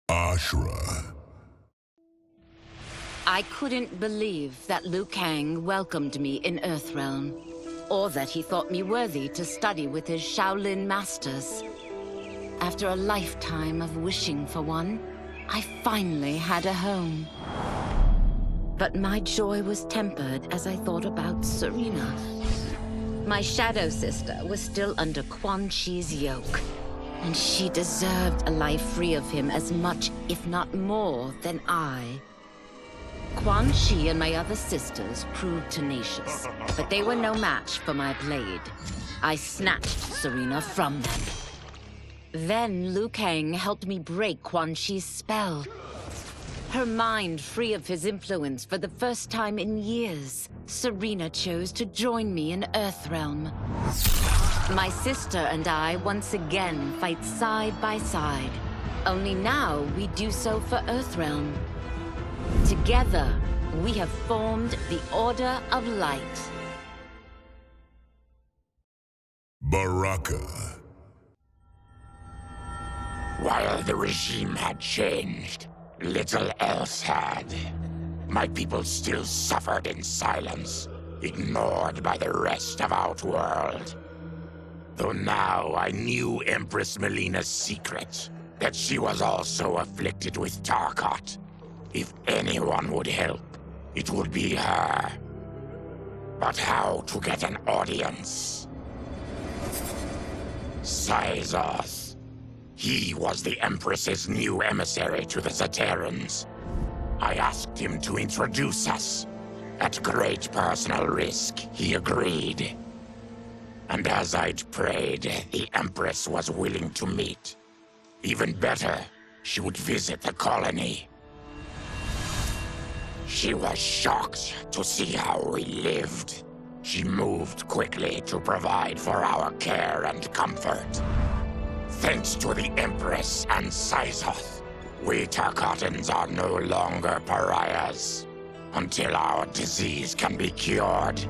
Ashra. I couldn't believe that Liu Kang welcomed me in Earthrealm, or that he thought me worthy to study with his Shaolin masters. After a lifetime of wishing for one, I finally had a home. But my joy was tempered as I thought about Serena. My shadow sister was still under Quan Chi's yoke, and she deserved a life free of him as much, if not more, than I. Quan Chi and my other sisters proved tenacious, but they were no match for my blade. I snatched Serena from them. Then Liu Kang helped me break Quan Chi's spell. Her mind free of his influence for the first time in years, Serena chose to join me in Earthrealm. My sister and I once again fight side by side. Only now we do so for Earthrealm. Together, we have formed the Order of Light. Baraka. While the regime had changed, little else had. My people still suffered in silence, ignored by the rest of Outworld. Though now I knew Empress Melina's secret, that she was also afflicted with Tarkat. If anyone would help, it would be her. But how to get an audience? Syzoth. He was the Empress's new emissary to the Zaterrans. I asked him to introduce us. At great personal risk, he agreed. And as I'd prayed, the Empress was willing to meet. Even better, she would visit the colony. She was shocked to see how we lived. She moved quickly to provide for our care and comfort. Thanks to the Empress and Syzoth, we Tarkatans are no longer pariahs. Until our disease can be cured,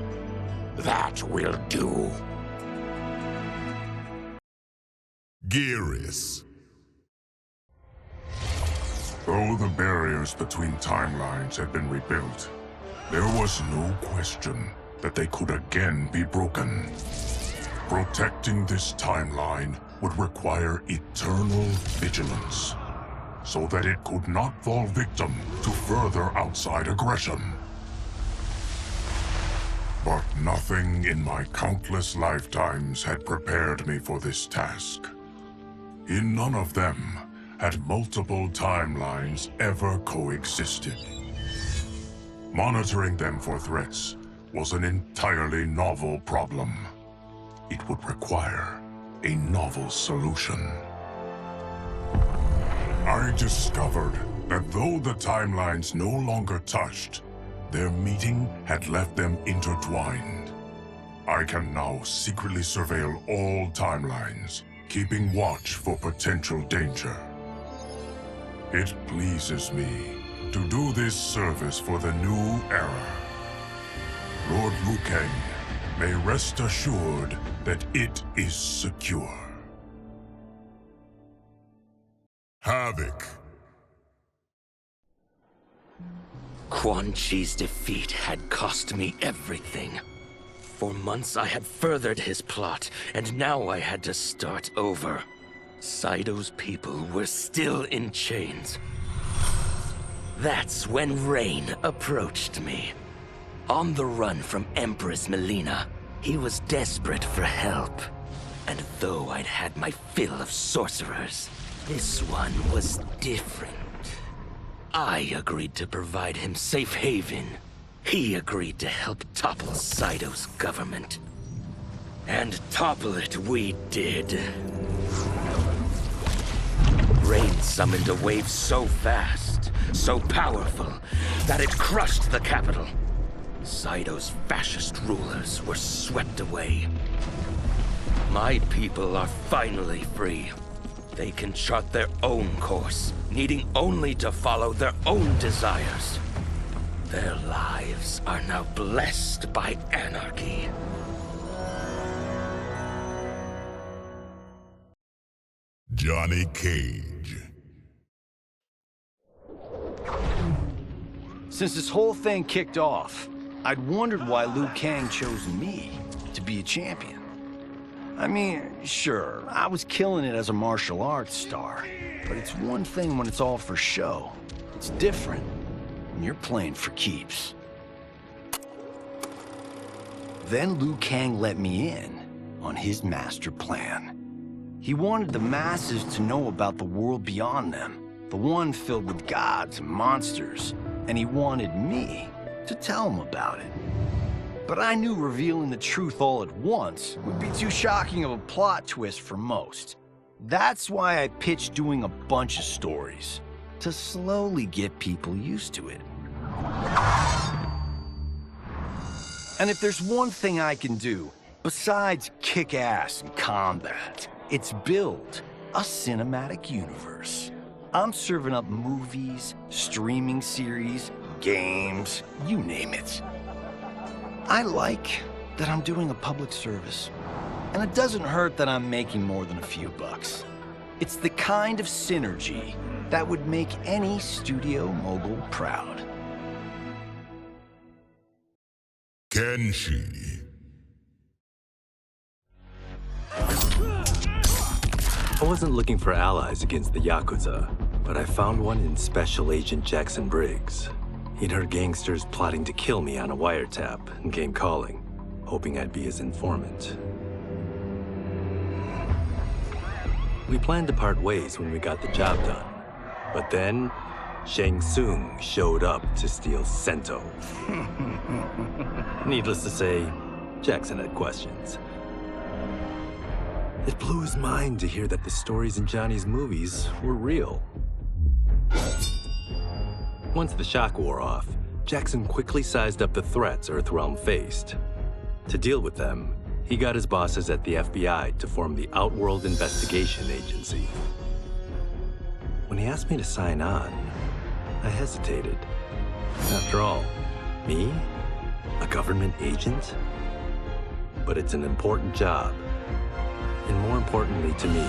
that will do. Geras. Though the barriers between timelines had been rebuilt, there was no question that they could again be broken. Protecting this timeline would require eternal vigilance, so that it could not fall victim to further outside aggression. But nothing in my countless lifetimes had prepared me for this task. In none of them had multiple timelines ever coexisted. Monitoring them for threats was an entirely novel problem. It would require a novel solution. I discovered that though the timelines no longer touched, their meeting had left them intertwined. I can now secretly surveil all timelines, keeping watch for potential danger. It pleases me to do this service for the new era. Lord Liu Kang may rest assured that it is secure. Havoc. Quan Chi's defeat had cost me everything. For months I had furthered his plot, and now I had to start over. Saido's people were still in chains. That's when Rain approached me. On the run from Empress Melina, he was desperate for help. And though I'd had my fill of sorcerers, this one was different. I agreed to provide him safe haven. He agreed to help topple Saido's government. And topple it we did. Rain summoned a wave so fast, so powerful, that it crushed the capital. Saido's fascist rulers were swept away. My people are finally free. They can chart their own course, needing only to follow their own desires. Their lives are now blessed by anarchy. Johnny Cage. Since this whole thing kicked off, I'd wondered why Liu Kang chose me to be a champion. I mean, sure, I was killing it as a martial arts star, but it's one thing when it's all for show. It's different when you're playing for keeps. Then Liu Kang let me in on his master plan. He wanted the masses to know about the world beyond them, the one filled with gods and monsters, and he wanted me to tell them about it. But I knew revealing the truth all at once would be too shocking of a plot twist for most. That's why I pitched doing a bunch of stories, to slowly get people used to it. And if there's one thing I can do, besides kick ass in combat, it's build a cinematic universe. I'm serving up movies, streaming series, games, you name it. I like that I'm doing a public service. And it doesn't hurt that I'm making more than a few bucks. It's the kind of synergy that would make any studio mogul proud. Kenshi. I wasn't looking for allies against the Yakuza, but I found one in Special Agent Jackson Briggs. He'd heard gangsters plotting to kill me on a wiretap and came calling, hoping I'd be his informant. We planned to part ways when we got the job done, but then Shang Tsung showed up to steal Sento. Needless to say, Jackson had questions. It blew his mind to hear that the stories in Johnny's movies were real. Once the shock wore off, Jackson quickly sized up the threats Earthrealm faced. To deal with them, he got his bosses at the FBI to form the Outworld Investigation Agency. When he asked me to sign on, I hesitated. After all, me? A government agent? But it's an important job. And more importantly to me,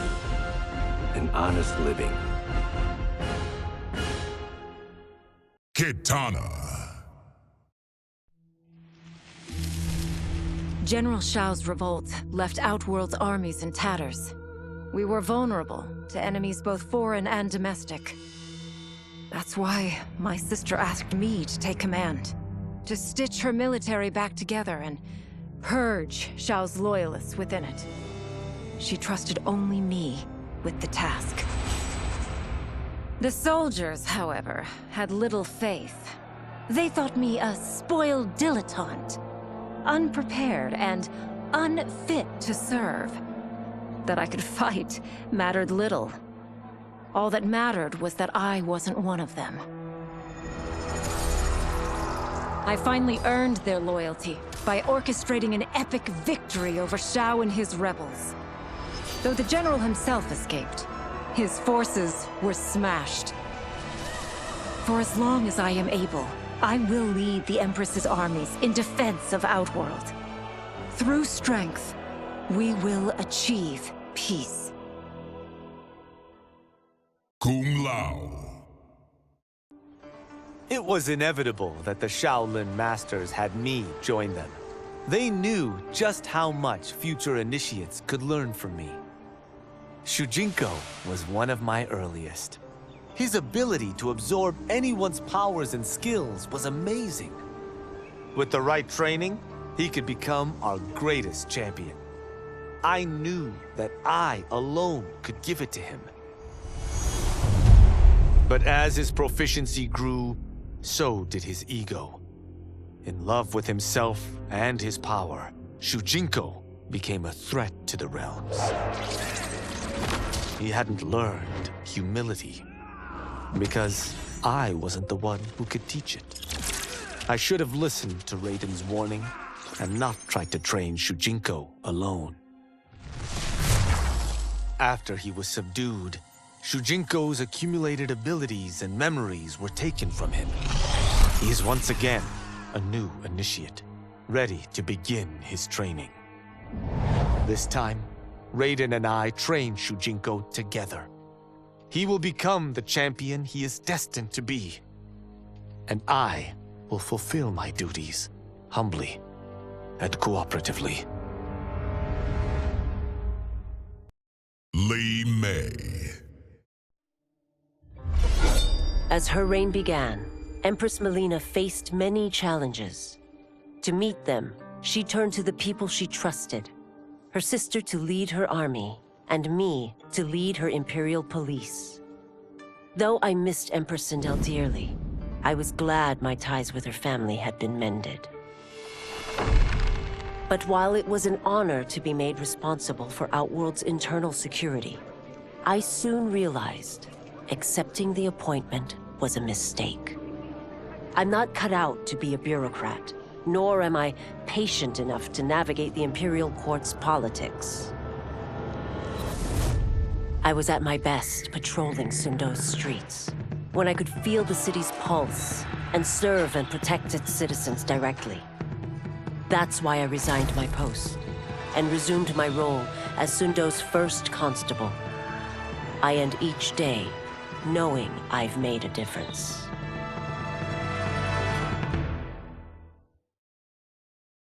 an honest living. Kitana. General Shao's revolt left Outworld's armies in tatters. We were vulnerable to enemies both foreign and domestic. That's why my sister asked me to take command, to stitch her military back together and purge Shao's loyalists within it. She trusted only me with the task. The soldiers, however, had little faith. They thought me a spoiled dilettante, unprepared and unfit to serve. That I could fight mattered little. All that mattered was that I wasn't one of them. I finally earned their loyalty by orchestrating an epic victory over Shao and his rebels. Though the general himself escaped, his forces were smashed. For as long as I am able, I will lead the Empress's armies in defense of Outworld. Through strength, we will achieve peace. Kung Lao. It was inevitable that the Shaolin Masters had me join them. They knew just how much future initiates could learn from me. Shujinko was one of my earliest. His ability to absorb anyone's powers and skills was amazing. With the right training, he could become our greatest champion. I knew that I alone could give it to him. But as his proficiency grew, so did his ego. In love with himself and his power, Shujinko became a threat to the realms. He hadn't learned humility, because I wasn't the one who could teach it. I should have listened to Raiden's warning and not tried to train Shujinko alone. After he was subdued, Shujinko's accumulated abilities and memories were taken from him. He is once again a new initiate, ready to begin his training. This time, Raiden and I train Shujinko together. He will become the champion he is destined to be. and I will fulfill my duties humbly and cooperatively. Lee May. As her reign began, Empress Melina faced many challenges. To meet them, she turned to the people she trusted, her sister to lead her army, and me to lead her Imperial police. Though I missed Empress Sindel dearly, I was glad my ties with her family had been mended. But while it was an honor to be made responsible for Outworld's internal security, I soon realized accepting the appointment was a mistake. I'm not cut out to be a bureaucrat, nor am I patient enough to navigate the Imperial Court's politics. I was at my best patrolling Sundo's streets, when I could feel the city's pulse and serve and protect its citizens directly. That's why I resigned my post and resumed my role as Sundo's first constable. I end each day knowing I've made a difference.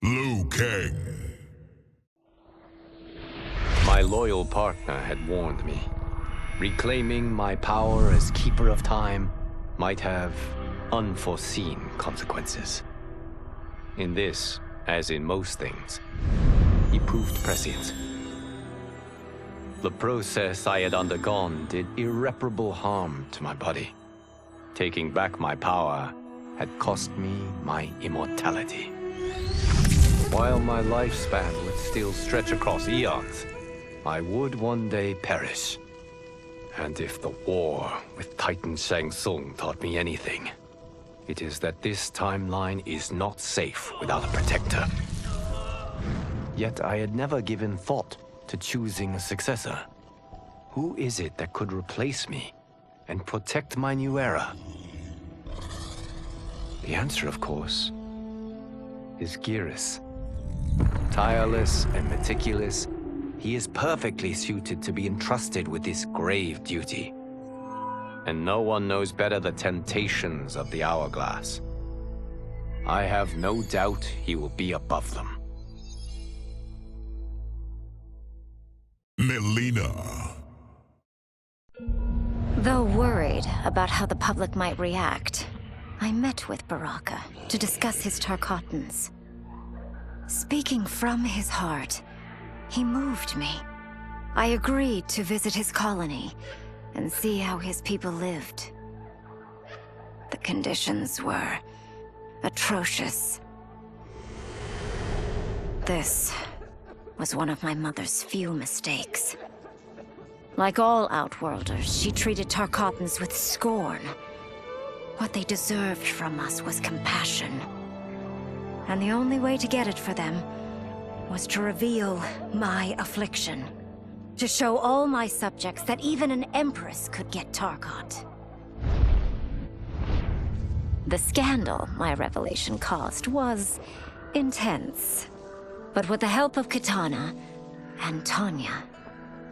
Liu Kang. My loyal partner had warned me. Reclaiming my power as Keeper of Time might have unforeseen consequences. In this, as in most things, he proved prescient. The process I had undergone did irreparable harm to my body. Taking back my power had cost me my immortality. While my lifespan would still stretch across eons, I would one day perish. And if the war with Titan Shang Tsung taught me anything, it is that this timeline is not safe without a protector. Yet I had never given thought to choosing a successor. Who is it that could replace me and protect my new era? The answer, of course, is Geras. Tireless and meticulous, he is perfectly suited to be entrusted with this grave duty. And no one knows better the temptations of the hourglass. I have no doubt he will be above them. Melina. Though worried about how the public might react, I met with Baraka to discuss his Tarkatans. Speaking from his heart, he moved me. I agreed to visit his colony and see how his people lived. The conditions were atrocious. This was one of my mother's few mistakes. Like all Outworlders, she treated Tarkatans with scorn. What they deserved from us was compassion. And the only way to get it for them was to reveal my affliction. To show all my subjects that even an empress could get Tarkat. The scandal my revelation caused was intense. But with the help of Kitana and Tanya,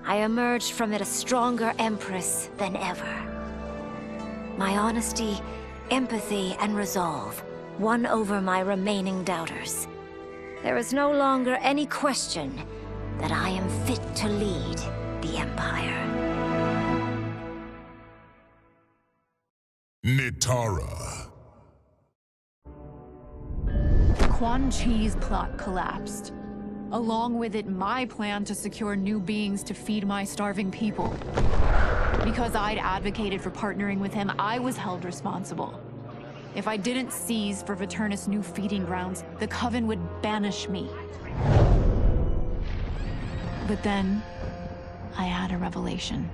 I emerged from it a stronger empress than ever. My honesty, empathy, and resolve won over my remaining doubters. There is no longer any question that I am fit to lead the Empire. Nitara. Quan Chi's plot collapsed. Along with it, my plan to secure new beings to feed my starving people. Because I'd advocated for partnering with him, I was held responsible. If I didn't seize for Viternus' new feeding grounds, the Coven would banish me. But then, I had a revelation.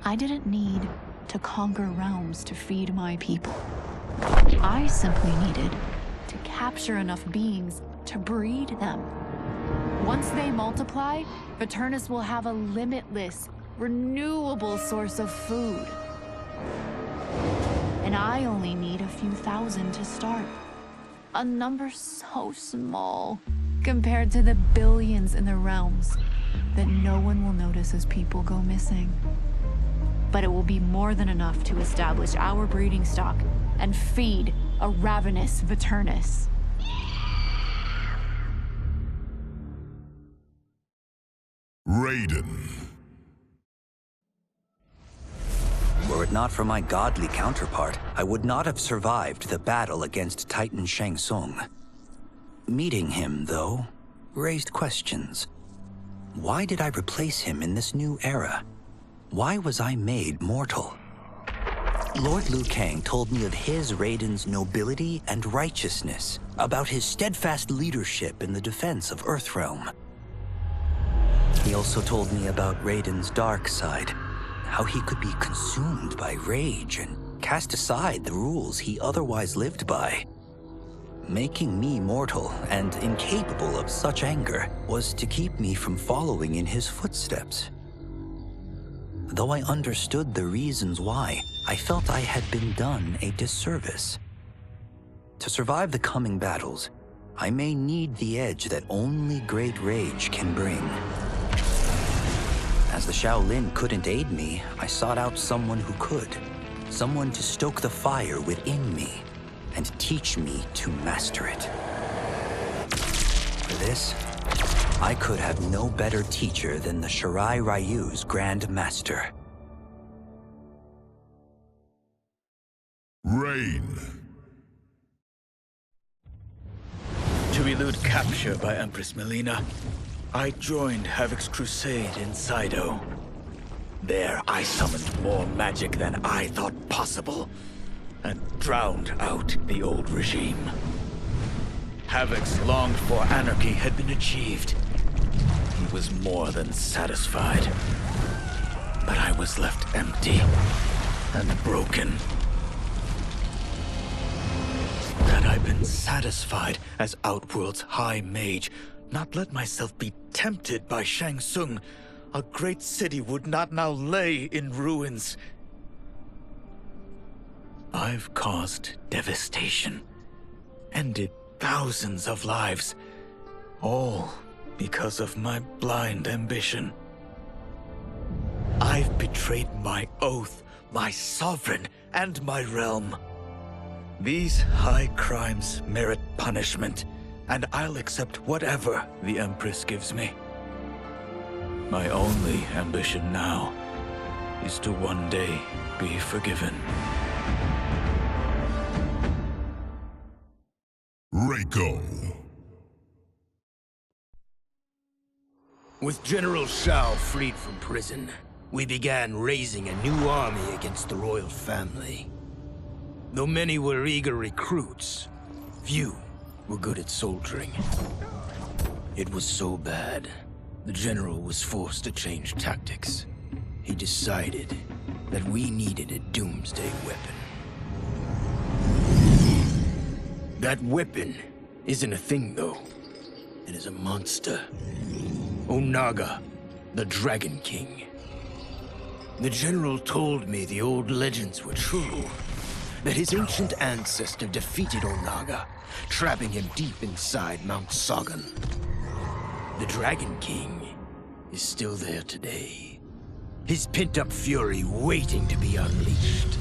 I didn't need to conquer realms to feed my people. I simply needed to capture enough beings to breed them. Once they multiply, Viternus will have a limitless, renewable source of food. And I only need a few thousand to start. A number so small compared to the billions in the realms that no one will notice as people go missing. but it will be more than enough to establish our breeding stock and feed a ravenous Veternus. Raiden. Were it not for my godly counterpart, I would not have survived the battle against Titan Shang Tsung. Meeting him, though, raised questions. Why did I replace him in this new era? Why was I made mortal? Lord Liu Kang told me of his Raiden's nobility and righteousness, about his steadfast leadership in the defense of Earthrealm. He also told me about Raiden's dark side, how he could be consumed by rage and cast aside the rules he otherwise lived by. Making me mortal and incapable of such anger was to keep me from following in his footsteps. Though I understood the reasons why, I felt I had been done a disservice. To survive the coming battles, I may need the edge that only great rage can bring. As the Shaolin couldn't aid me, I sought out someone who could. Someone to stoke the fire within me and teach me to master it. For this, I could have no better teacher than the Shirai Ryu's Grand Master. Rain. To elude capture by Empress Melina, I joined Havoc's crusade in Sido. There, I summoned more magic than I thought possible, and drowned out the old regime. Havoc's longed-for anarchy had been achieved. He was more than satisfied. But I was left empty and broken. Had I been satisfied as Outworld's High Mage, not let myself be tempted by Shang Tsung, a great city would not now lay in ruins. I've caused devastation, ended thousands of lives, all because of my blind ambition. I've betrayed my oath, my sovereign, and my realm. These high crimes merit punishment, and I'll accept whatever the Empress gives me. My only ambition now is to one day be forgiven. Reiko. With General Shao freed from prison, we began raising a new army against the royal family. Though many were eager recruits, few were good at soldiering. It was so bad, the general was forced to change tactics. He decided that we needed a doomsday weapon. That weapon isn't a thing, though. It is a monster. Onaga, the Dragon King. The general told me the old legends were true, that his ancient ancestor defeated Onaga, trapping him deep inside Mount Sagan. The Dragon King is still there today, his pent-up fury waiting to be unleashed.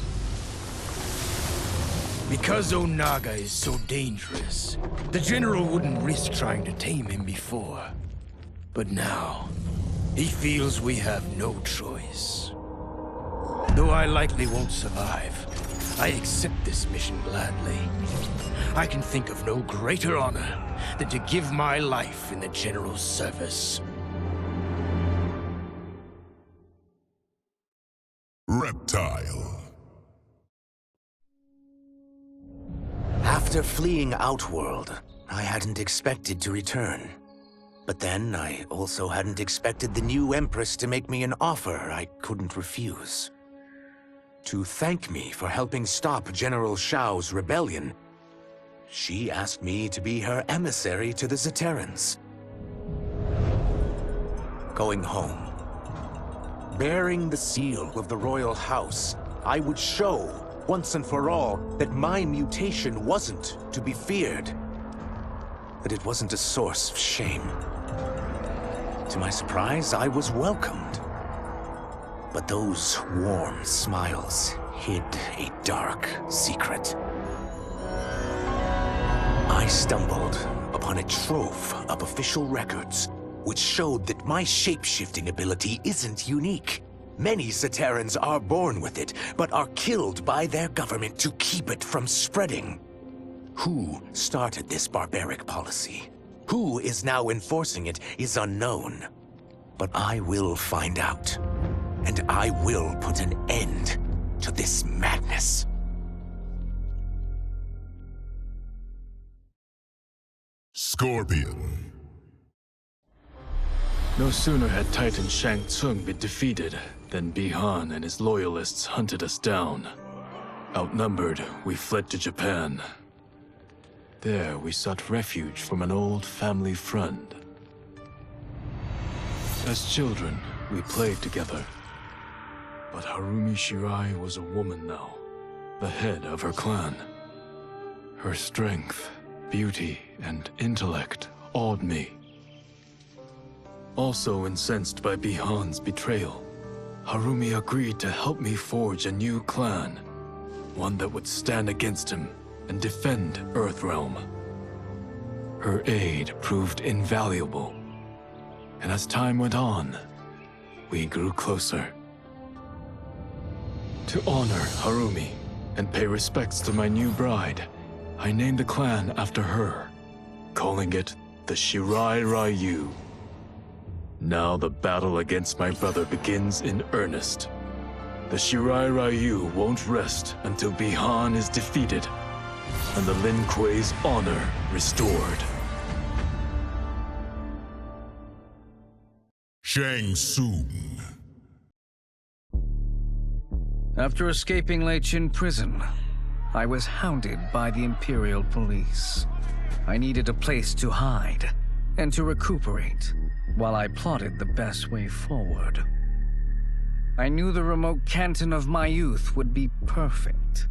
Because Onaga is so dangerous, the general wouldn't risk trying to tame him before. But now, he feels we have no choice. Though I likely won't survive, I accept this mission gladly. I can think of no greater honor than to give my life in the general's service. Reptile. After fleeing Outworld, I hadn't expected to return. But then, I also hadn't expected the new Empress to make me an offer I couldn't refuse. To thank me for helping stop General Shao's rebellion, she asked me to be her emissary to the Zaterrans. Going home, bearing the seal of the royal house, I would show, once and for all, that my mutation wasn't to be feared. That it wasn't a source of shame. To my surprise, I was welcomed. But those warm smiles hid a dark secret. I stumbled upon a trove of official records, which showed that my shape-shifting ability isn't unique. Many Zaterrans are born with it, but are killed by their government to keep it from spreading. Who started this barbaric policy? Who is now enforcing it is unknown. But I will find out, and I will put an end to this madness. Scorpion. No sooner had Titan Shang Tsung been defeated than Bi-Han and his loyalists hunted us down. Outnumbered, we fled to Japan. There, we sought refuge from an old family friend. As children, we played together. But Harumi Shirai was a woman now, the head of her clan. Her strength, beauty, and intellect awed me. Also incensed by Bi-Han's betrayal, Harumi agreed to help me forge a new clan, one that would stand against him and defend Earthrealm. Her aid proved invaluable, and as time went on, we grew closer. To honor Harumi and pay respects to my new bride, I named the clan after her, calling it the Shirai Ryu. Now the battle against my brother begins in earnest. The Shirai Ryu won't rest until Bi-Han is defeated and the Lin Kuei's honor restored. Shang Tsung. After escaping Lei Chin prison, I was hounded by the Imperial Police. I needed a place to hide and to recuperate while I plotted the best way forward. I knew the remote canton of my youth would be perfect.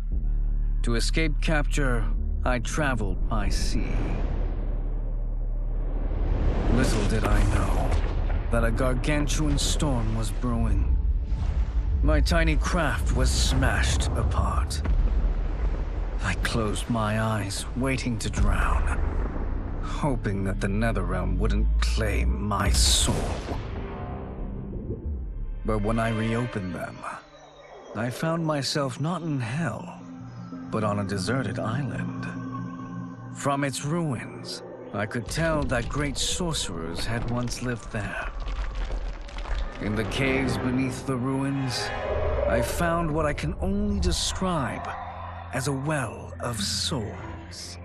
To escape capture, I traveled by sea. Little did I know that a gargantuan storm was brewing. My tiny craft was smashed apart. I closed my eyes, waiting to drown, hoping that the Netherrealm wouldn't claim my soul. But when I reopened them, I found myself not in hell, but on a deserted island. From its ruins, I could tell that great sorcerers had once lived there. In the caves beneath the ruins, I found what I can only describe as a well of souls.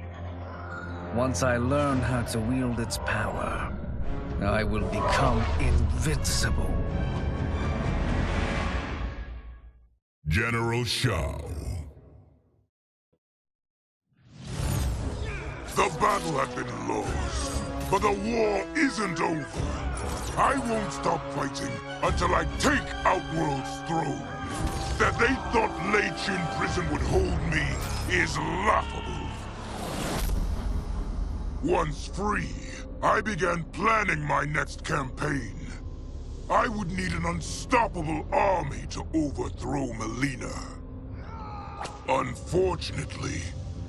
Once I learn how to wield its power, I will become invincible. General Shao. The battle had been lost, but the war isn't over. I won't stop fighting until I take Outworld's throne. That they thought Lei Chin prison would hold me is laughable. Once free, I began planning my next campaign. I would need an unstoppable army to overthrow Melina. Unfortunately,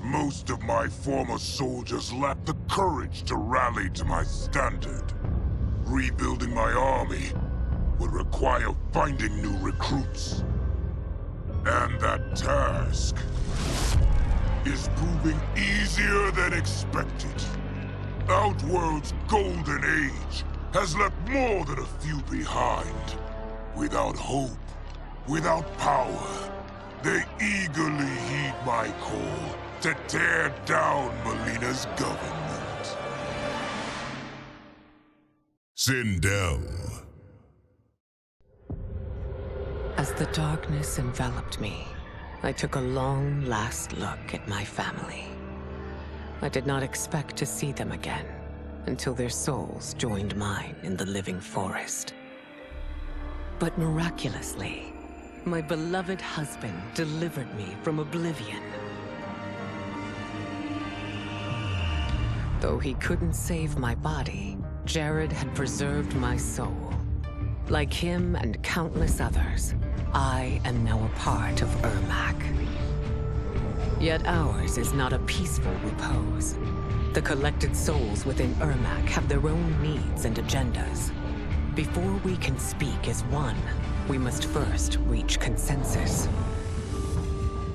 most of my former soldiers lacked the courage to rally to my standard. Rebuilding my army would require finding new recruits. And that task is proving easier than expected. Outworld's golden age has left more than a few behind. Without hope, without power, they eagerly heed my call to tear down Melina's government. Sindel. As the darkness enveloped me, I took a long last look at my family. I did not expect to see them again until their souls joined mine in the living forest. But miraculously, my beloved husband delivered me from oblivion. Though he couldn't save my body, Jared had preserved my soul. Like him and countless others, I am now a part of Ermac. Yet ours is not a peaceful repose. The collected souls within Ermac have their own needs and agendas. Before we can speak as one, we must first reach consensus.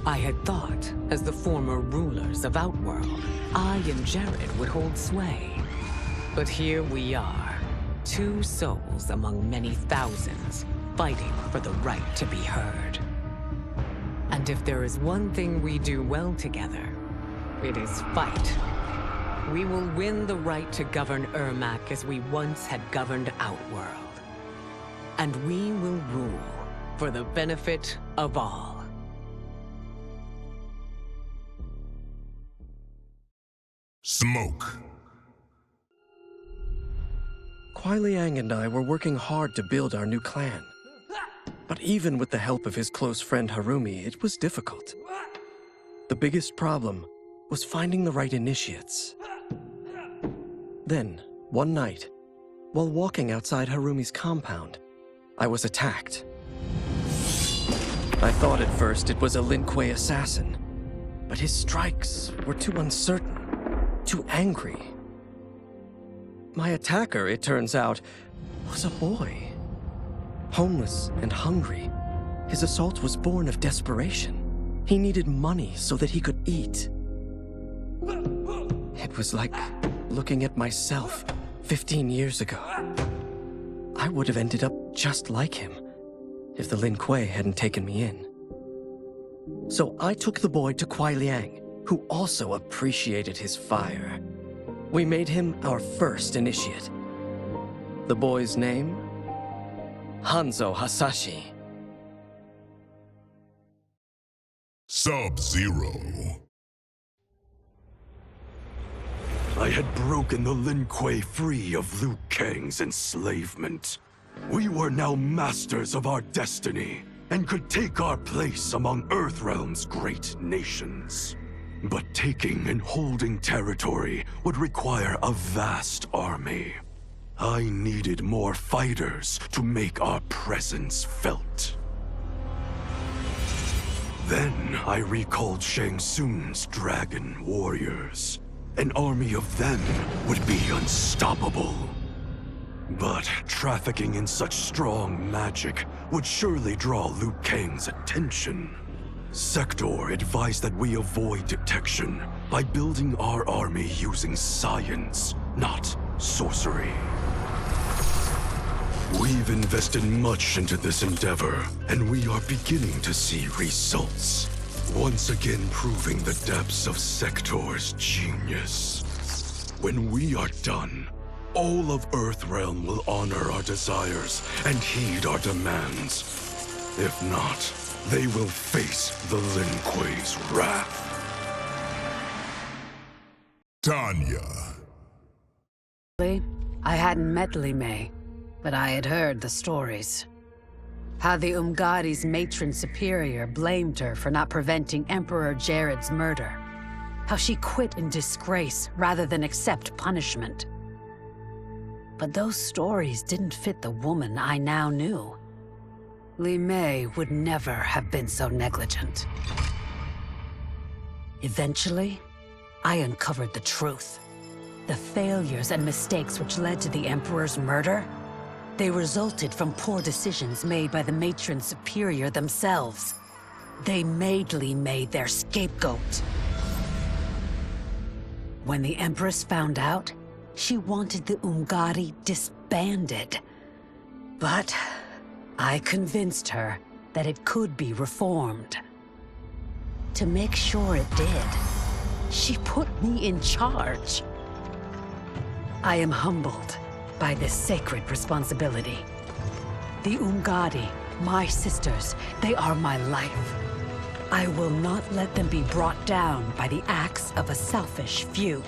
I had thought, as the former rulers of Outworld, I and Jared would hold sway. But here we are, two souls among many thousands, fighting for the right to be heard. And if there is one thing we do well together, it is fight. We will win the right to govern Ermac as we once had governed Outworld. And we will rule for the benefit of all. Smoke. Kuai Liang and I were working hard to build our new clan. But even with the help of his close friend Harumi, it was difficult. The biggest problem was finding the right initiates. Then, one night, while walking outside Harumi's compound, I was attacked. I thought at first it was a Lin Kuei assassin, but his strikes were too uncertain, too angry. My attacker, it turns out, was a boy. Homeless and hungry, his assault was born of desperation. He needed money so that he could eat. It was like looking at myself 15 years ago. I would have ended up just like him if the Lin Kuei hadn't taken me in. So I took the boy to Kuai Liang, who also appreciated his fire. We made him our first initiate. The boy's name? Hanzo Hasashi. Sub-Zero. I had broken the Lin Kuei free of Liu Kang's enslavement. We were now masters of our destiny, and could take our place among Earthrealm's great nations. But taking and holding territory would require a vast army. I needed more fighters to make our presence felt. Then I recalled Shang Tsung's dragon warriors. An army of them would be unstoppable. But trafficking in such strong magic would surely draw Liu Kang's attention. Sector advised that we avoid detection by building our army using science, not sorcery. We've invested much into this endeavor, and we are beginning to see results. Once again proving the depths of Sector's genius. When we are done, all of Earthrealm will honor our desires and heed our demands. If not, they will face the Lin Kuei's wrath. Tanya. I hadn't met Li Mei, but I had heard the stories. How the Umgadi's matron superior blamed her for not preventing Emperor Jared's murder. How she quit in disgrace rather than accept punishment. But those stories didn't fit the woman I now knew. Li Mei would never have been so negligent. Eventually, I uncovered the truth. The failures and mistakes which led to the Emperor's murder, they resulted from poor decisions made by the matron superior themselves. They made Li Mei their scapegoat. When the Empress found out, she wanted the Umgadi disbanded. But I convinced her that it could be reformed. To make sure it did, she put me in charge. I am humbled by this sacred responsibility. The Umgadi, my sisters, they are my life. I will not let them be brought down by the acts of a selfish few.